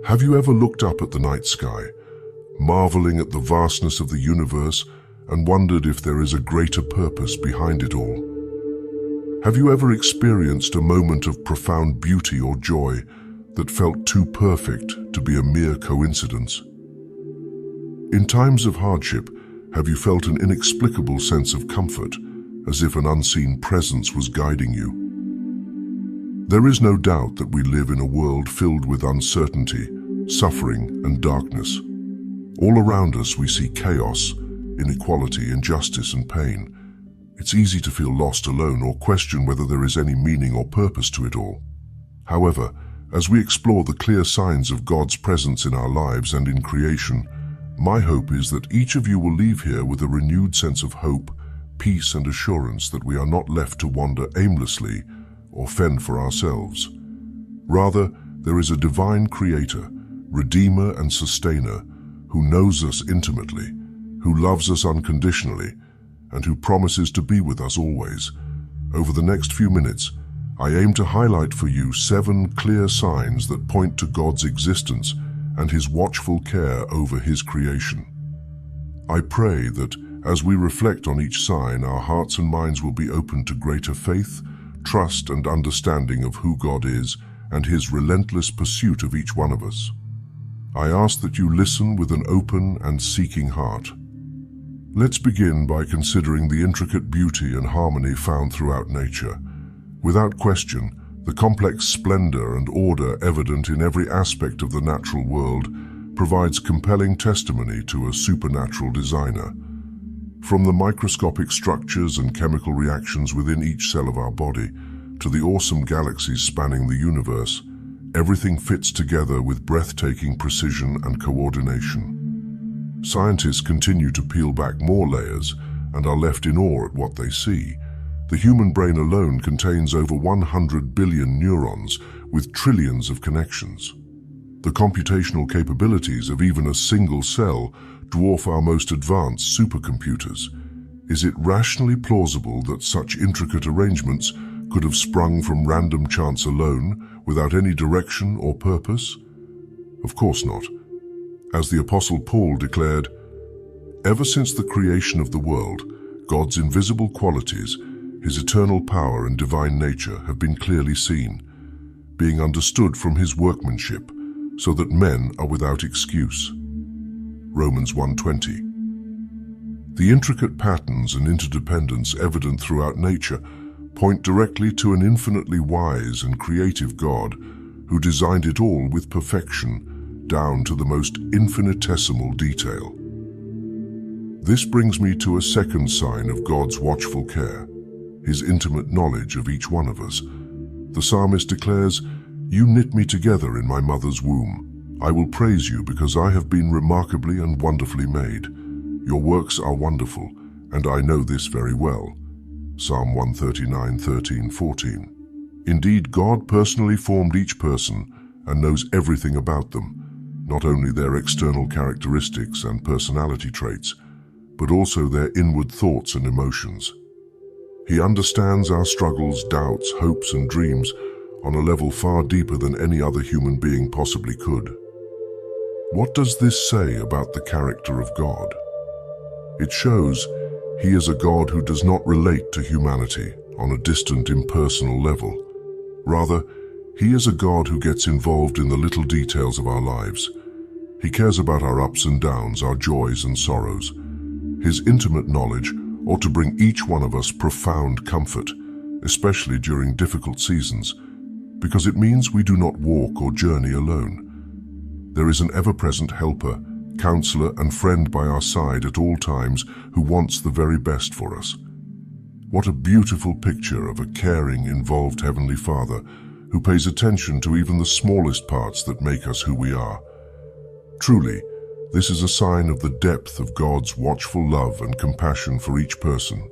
Have you ever looked up at the night sky, marveling at the vastness of the universe and wondered if there is a greater purpose behind it all? Have you ever experienced a moment of profound beauty or joy that felt too perfect to be a mere coincidence? In times of hardship, have you felt an inexplicable sense of comfort, as if an unseen presence was guiding you? There is no doubt that we live in a world filled with uncertainty, suffering, and darkness. All around us we see chaos, inequality, injustice, and pain. It's easy to feel lost alone or question whether there is any meaning or purpose to it all. However, as we explore the clear signs of God's presence in our lives and in creation, my hope is that each of you will leave here with a renewed sense of hope, peace, and assurance that we are not left to wander aimlessly or fend for ourselves. Rather, there is a divine creator, redeemer and sustainer, who knows us intimately, who loves us unconditionally, and who promises to be with us always. Over the next few minutes, I aim to highlight for you 7 clear signs that point to God's existence and His watchful care over His creation. I pray that, as we reflect on each sign, our hearts and minds will be open to greater faith, trust, and understanding of who God is and His relentless pursuit of each one of us. I ask that you listen with an open and seeking heart. Let's begin by considering the intricate beauty and harmony found throughout nature. Without question, the complex splendor and order evident in every aspect of the natural world provides compelling testimony to a supernatural designer. From the microscopic structures and chemical reactions within each cell of our body to the awesome galaxies spanning the universe, everything fits together with breathtaking precision and coordination. Scientists continue to peel back more layers and are left in awe at what they see. The human brain alone contains over 100 billion neurons with trillions of connections. The computational capabilities of even a single cell dwarf our most advanced supercomputers. Is it rationally plausible that such intricate arrangements could have sprung from random chance alone, without any direction or purpose? Of course not. As the Apostle Paul declared, "Ever since the creation of the world, God's invisible qualities, His eternal power and divine nature have been clearly seen, being understood from His workmanship, so that men are without excuse." Romans 1:20. The intricate patterns and interdependence evident throughout nature point directly to an infinitely wise and creative God who designed it all with perfection, down to the most infinitesimal detail. This brings me to a second sign of God's watchful care, His intimate knowledge of each one of us. The psalmist declares, "You knit me together in my mother's womb. I will praise you because I have been remarkably and wonderfully made. Your works are wonderful, and I know this very well." Psalm 139:13-14. Indeed, God personally formed each person and knows everything about them, not only their external characteristics and personality traits, but also their inward thoughts and emotions. He understands our struggles, doubts, hopes, and dreams on a level far deeper than any other human being possibly could. What does this say about the character of God? It shows He is a God who does not relate to humanity on a distant, impersonal level. Rather, He is a God who gets involved in the little details of our lives. He cares about our ups and downs, our joys and sorrows. His intimate knowledge ought to bring each one of us profound comfort, especially during difficult seasons, because it means we do not walk or journey alone. There is an ever-present helper, counselor, and friend by our side at all times who wants the very best for us. What a beautiful picture of a caring, involved Heavenly Father who pays attention to even the smallest parts that make us who we are. Truly, this is a sign of the depth of God's watchful love and compassion for each person.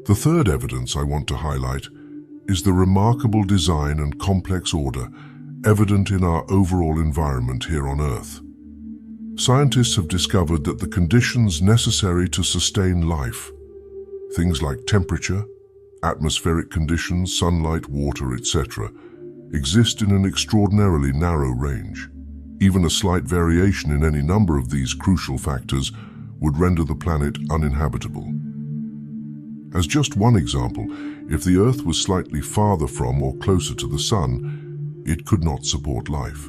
The third evidence I want to highlight is the remarkable design and complex order evident in our overall environment here on Earth. Scientists have discovered that the conditions necessary to sustain life, things like temperature, atmospheric conditions, sunlight, water, etc., exist in an extraordinarily narrow range. Even a slight variation in any number of these crucial factors would render the planet uninhabitable. As just one example, if the Earth was slightly farther from or closer to the Sun, it could not support life.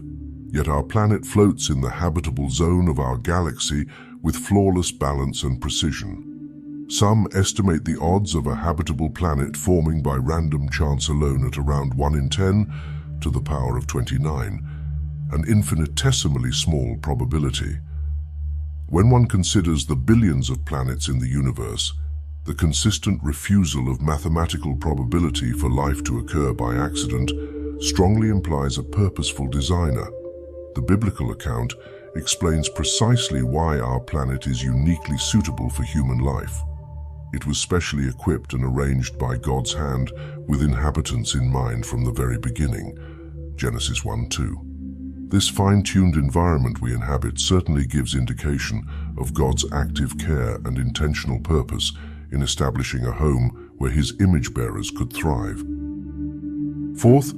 Yet our planet floats in the habitable zone of our galaxy with flawless balance and precision. Some estimate the odds of a habitable planet forming by random chance alone at around 1 in 10 to the power of 29, an infinitesimally small probability. When one considers the billions of planets in the universe, the consistent refusal of mathematical probability for life to occur by accident strongly implies a purposeful designer. The biblical account explains precisely why our planet is uniquely suitable for human life. It was specially equipped and arranged by God's hand with inhabitants in mind from the very beginning. Genesis 1:2. This fine-tuned environment we inhabit certainly gives indication of God's active care and intentional purpose in establishing a home where His image-bearers could thrive. Fourth,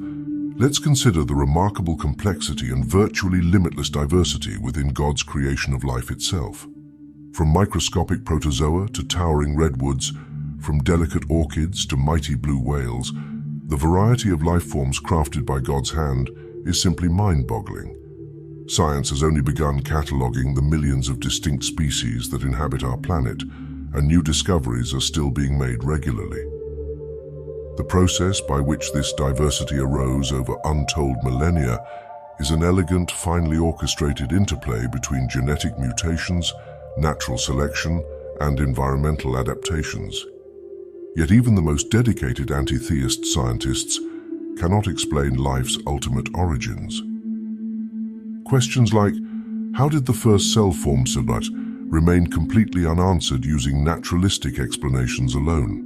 let's consider the remarkable complexity and virtually limitless diversity within God's creation of life itself. From microscopic protozoa to towering redwoods, from delicate orchids to mighty blue whales, the variety of life forms crafted by God's hand is simply mind-boggling. Science has only begun cataloging the millions of distinct species that inhabit our planet, and new discoveries are still being made regularly. The process by which this diversity arose over untold millennia is an elegant, finely orchestrated interplay between genetic mutations, natural selection, and environmental adaptations. Yet even the most dedicated anti-theist scientists cannot explain life's ultimate origins. Questions like, how did the first cell form so that, remain completely unanswered using naturalistic explanations alone.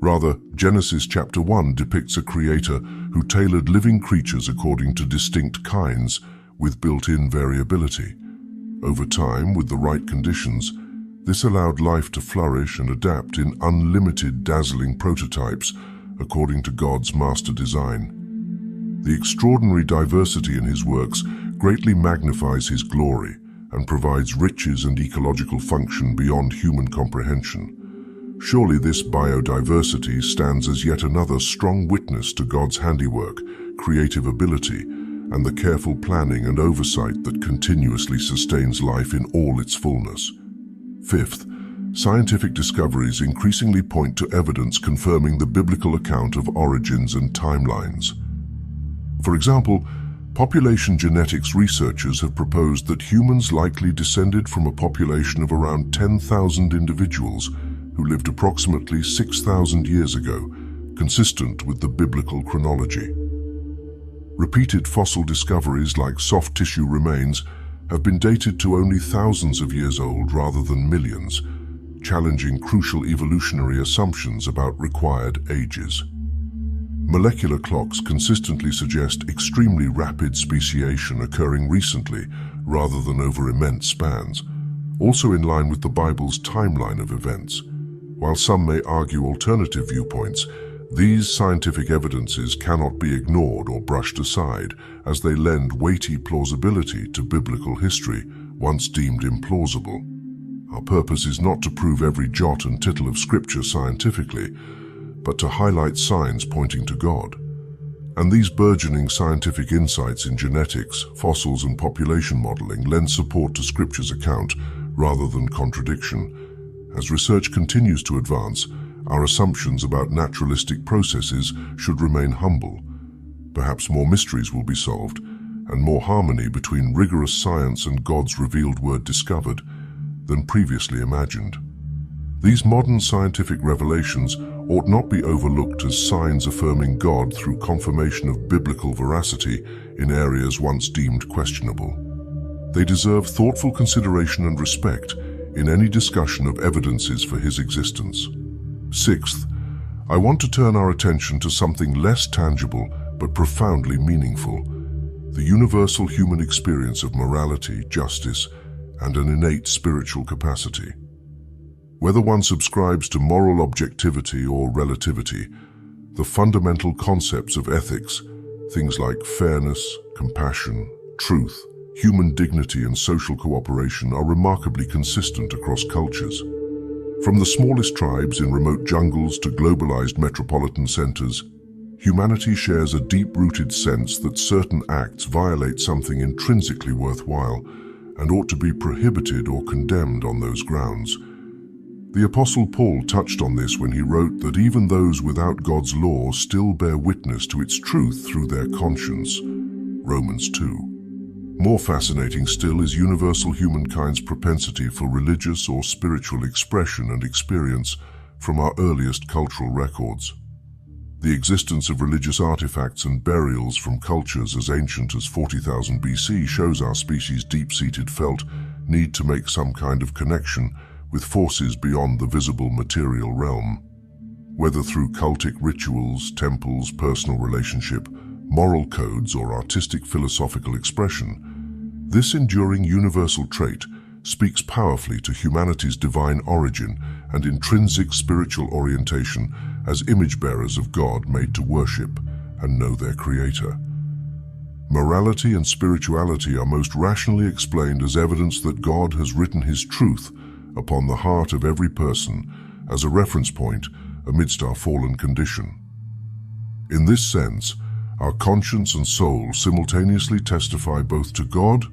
Rather, Genesis chapter 1 depicts a creator who tailored living creatures according to distinct kinds with built-in variability. Over time, with the right conditions, this allowed life to flourish and adapt in unlimited, dazzling prototypes according to God's master design. The extraordinary diversity in His works greatly magnifies His glory and provides riches and ecological function beyond human comprehension. Surely this biodiversity stands as yet another strong witness to God's handiwork, creative ability, and the careful planning and oversight that continuously sustains life in all its fullness. Fifth, scientific discoveries increasingly point to evidence confirming the biblical account of origins and timelines. For example, population genetics researchers have proposed that humans likely descended from a population of around 10,000 individuals who lived approximately 6,000 years ago, consistent with the biblical chronology. Repeated fossil discoveries like soft tissue remains have been dated to only thousands of years old rather than millions, challenging crucial evolutionary assumptions about required ages. Molecular clocks consistently suggest extremely rapid speciation occurring recently rather than over immense spans, also in line with the Bible's timeline of events. While some may argue alternative viewpoints, these scientific evidences cannot be ignored or brushed aside as they lend weighty plausibility to biblical history once deemed implausible. Our purpose is not to prove every jot and tittle of Scripture scientifically, but to highlight signs pointing to God. And these burgeoning scientific insights in genetics, fossils, and population modeling lend support to Scripture's account rather than contradiction. As research continues to advance, our assumptions about naturalistic processes should remain humble. Perhaps more mysteries will be solved, and more harmony between rigorous science and God's revealed word discovered than previously imagined. These modern scientific revelations ought not be overlooked as signs affirming God through confirmation of biblical veracity in areas once deemed questionable. They deserve thoughtful consideration and respect in any discussion of evidences for His existence. Sixth, I want to turn our attention to something less tangible but profoundly meaningful: the universal human experience of morality, justice, and an innate spiritual capacity. Whether one subscribes to moral objectivity or relativity, the fundamental concepts of ethics, things like fairness, compassion, truth, human dignity and social cooperation are remarkably consistent across cultures. From the smallest tribes in remote jungles to globalized metropolitan centers, humanity shares a deep-rooted sense that certain acts violate something intrinsically worthwhile and ought to be prohibited or condemned on those grounds. The Apostle Paul touched on this when he wrote that even those without God's law still bear witness to its truth through their conscience. Romans 2. More fascinating still is universal humankind's propensity for religious or spiritual expression and experience from our earliest cultural records. The existence of religious artifacts and burials from cultures as ancient as 40,000 BC shows our species' deep-seated felt need to make some kind of connection with forces beyond the visible material realm. Whether through cultic rituals, temples, personal relationship, moral codes, or artistic philosophical expression, this enduring universal trait speaks powerfully to humanity's divine origin and intrinsic spiritual orientation as image-bearers of God made to worship and know their Creator. Morality and spirituality are most rationally explained as evidence that God has written His truth upon the heart of every person as a reference point amidst our fallen condition. In this sense, our conscience and soul simultaneously testify both to God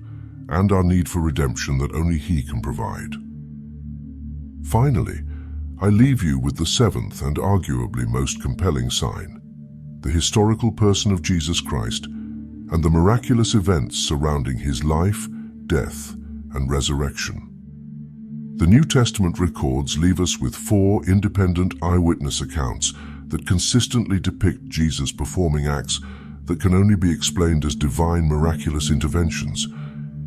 and our need for redemption that only He can provide. Finally, I leave you with the seventh and arguably most compelling sign, the historical person of Jesus Christ and the miraculous events surrounding His life, death, and resurrection. The New Testament records leave us with 4 independent eyewitness accounts that consistently depict Jesus performing acts that can only be explained as divine miraculous interventions,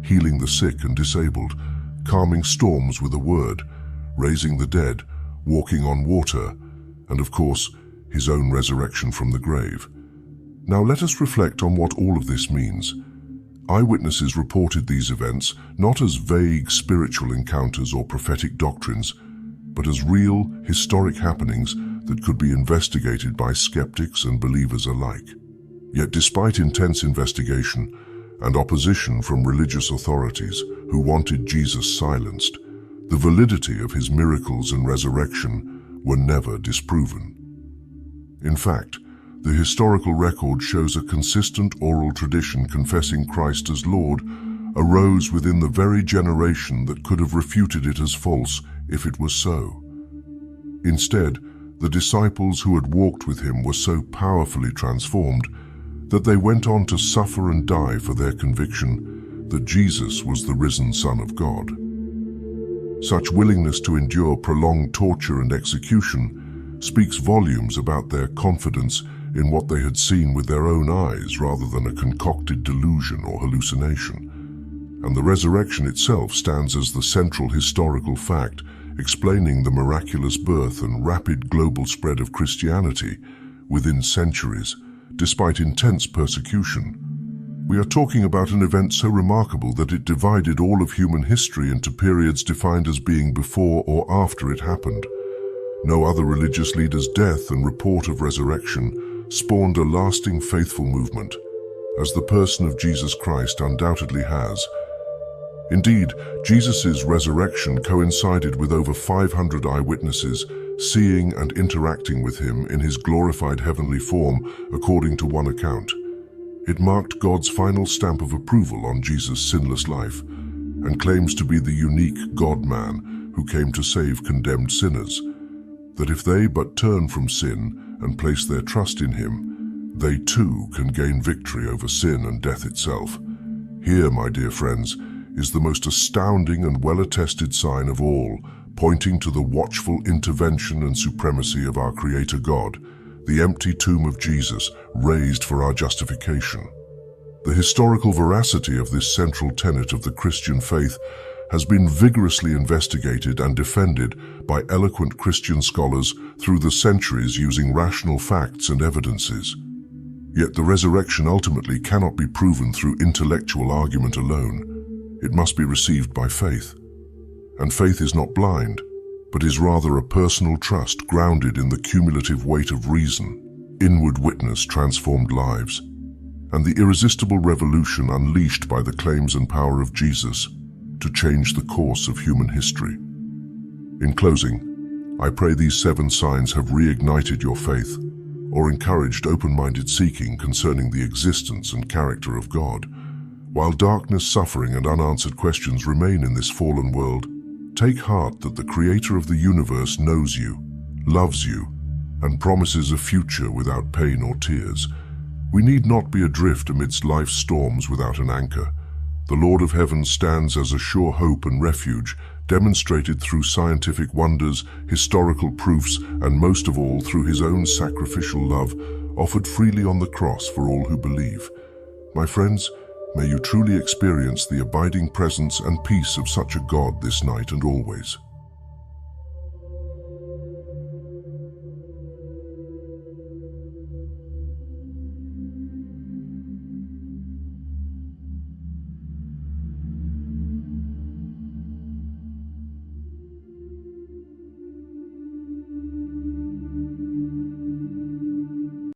healing the sick and disabled, calming storms with a word, raising the dead, walking on water, and of course, His own resurrection from the grave. Now let us reflect on what all of this means. Eyewitnesses reported these events not as vague spiritual encounters or prophetic doctrines, but as real, historic happenings that could be investigated by skeptics and believers alike. Yet despite intense investigation and opposition from religious authorities who wanted Jesus silenced, the validity of His miracles and resurrection were never disproven. In fact, the historical record shows a consistent oral tradition confessing Christ as Lord arose within the very generation that could have refuted it as false if it was so. Instead, the disciples who had walked with Him were so powerfully transformed that they went on to suffer and die for their conviction that Jesus was the risen Son of God. Such willingness to endure prolonged torture and execution speaks volumes about their confidence in what they had seen with their own eyes rather than a concocted delusion or hallucination. And the resurrection itself stands as the central historical fact explaining the miraculous birth and rapid global spread of Christianity within centuries, despite intense persecution. We are talking about an event so remarkable that it divided all of human history into periods defined as being before or after it happened. No other religious leader's death and report of resurrection spawned a lasting faithful movement, as the person of Jesus Christ undoubtedly has. Indeed, Jesus' resurrection coincided with over 500 eyewitnesses seeing and interacting with Him in His glorified heavenly form, according to one account. It marked God's final stamp of approval on Jesus' sinless life, and claims to be the unique God-man who came to save condemned sinners, that if they but turn from sin and place their trust in Him, they too can gain victory over sin and death itself. Here, my dear friends, is the most astounding and well-attested sign of all, pointing to the watchful intervention and supremacy of our Creator God, the empty tomb of Jesus, raised for our justification. The historical veracity of this central tenet of the Christian faith has been vigorously investigated and defended by eloquent Christian scholars through the centuries using rational facts and evidences. Yet the resurrection ultimately cannot be proven through intellectual argument alone. It must be received by faith. And faith is not blind, but is rather a personal trust grounded in the cumulative weight of reason. Inward witness transformed lives. and the irresistible revolution unleashed by the claims and power of Jesus to change the course of human history. In closing, I pray these 7 signs have reignited your faith or encouraged open-minded seeking concerning the existence and character of God. While darkness, suffering, and unanswered questions remain in this fallen world, take heart that the Creator of the universe knows you, loves you, and promises a future without pain or tears. We need not be adrift amidst life's storms without an anchor. The Lord of Heaven stands as a sure hope and refuge, demonstrated through scientific wonders, historical proofs, and most of all through his own sacrificial love, offered freely on the cross for all who believe. My friends, may you truly experience the abiding presence and peace of such a God this night and always.